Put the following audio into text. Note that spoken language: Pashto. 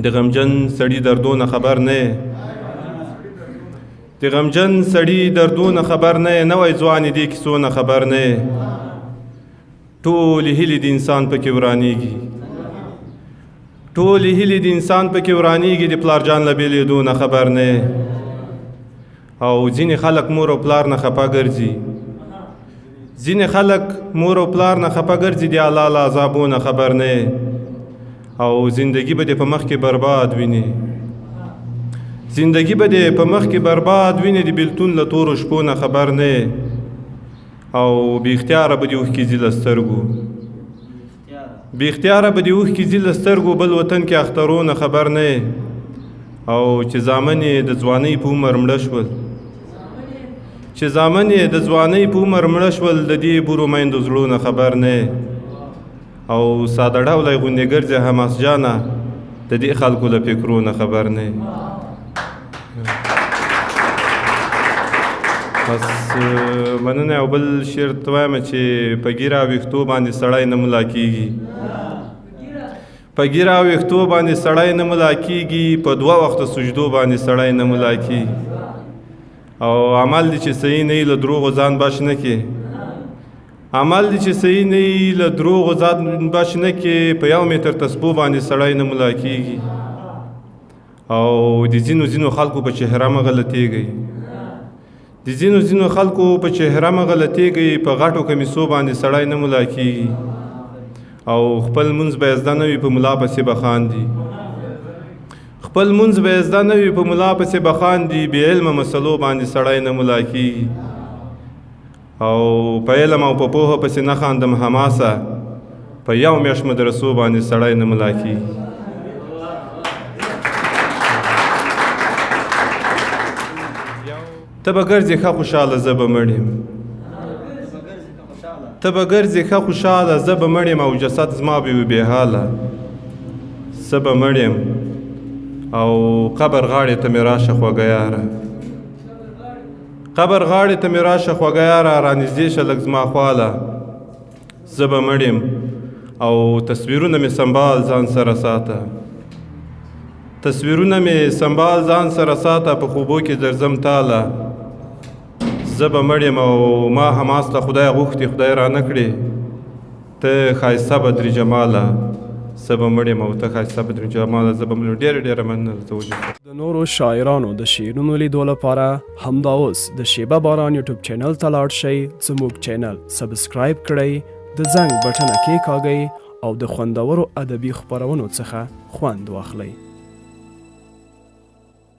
د غمجن سړي دردونه خبر نه د غمجن سړي دردونه خبر نه نوی ځوان دې کیسو نه خبر نه ټولې هیلې د انسان پکې ورانېږي ټولې هیلې د انسان پکې ورانېږي د پلارجان له بېلېدو نه خبر نه او ځینې خلک مور او پلار نه خفه ګرځي ځینې خلک مور او پلار نه خفه ګرځي د الله له عذابو نه خبر نه او زندگی به دې په مخ کې برباد ویني زندگی به دې په مخ کې برباد ویني د بېلتون له تورو شپو نه خبر نه او بې اختیاره به دې اوښکې ځي له سترګو بې اختیاره به دې اوښکې ځي له سترګو بل وطن کې اخترو نه خبر نه او چې زامن یې د ځوانۍ په عمر مړه شول چې زامن یې د ځوانۍ په عمر مړه شول د دې بورو میندو زړو نه خبر نه او ساده ډولی غوندې ګرځې حماس جانه د دې خلکو له فکرو نه خبر نه بس مننه او بل شعر ته وایم چې په ګیره ویښتو باندې سړی نه ملا کېږي په ګیره ویښتو باندې سړی نه ملا کېږي په دوه وخته سجدو باندې سړی نه ملا کېږي او عمل دی چې صحیح نه وي له دروغو ځان بش نه کې عمل دی چې صحیح نه وي له دروغو ځان بش نه کې په یو متر تسبو باندې سړی نه ملا کېږي او د ځینو خلکو په چهره مه غلطېږئ د ځینو خلکو په چهره مه غلطېږئ په غټو کمیسو باندې سړی نه ملا کېږي او خپل مونځ به یې زده نه وي په ملا پسې به خاندي خپل مونځ به یې زده نه وي په ملا پسې به خاندي بې علمه مسلو باندې سړی نه ملا کېږي او په علم او په پوهه پسې نه خاندم حماسه په یو میاشت مدرسو باندې سړی نه ملا کېږي ته به ګرځې ښه خوشحاله زه به مړ یم ته به ګرځې ښه خوشحاله زه به مړ یم او جسد زما به وي بېحاله زه به مړ یم او قبر غاړې ته مې راشه خوږه یاره قبر غاړې ته مې راشه خوږه یاره رانږدې شه لږ زما خواله زه به مړ یم او تصویرونه مې سنبال ځان سره ساته تصویرونه مې سنبال ځان سره ساته په خوبو کې درځم تاله زه به مړ یم او ما حماس ته خدای غوښتي خدای رانه کړې ته ښایسته بدر جماله زه به مړ یم او ته ښایسته بدر جماله زه به مړ یم ډېره مننه د نورو شاعرانو د شعرونو لیدو لپاره همدا اوس د شیبه باران یوټیوب چینل ته لاړ شئ زموږ چینل سبسکرایب کړئ د زنګ بټنه کېکاږئ او د خوندورو ادبي خپرونو څخه خوند واخلئ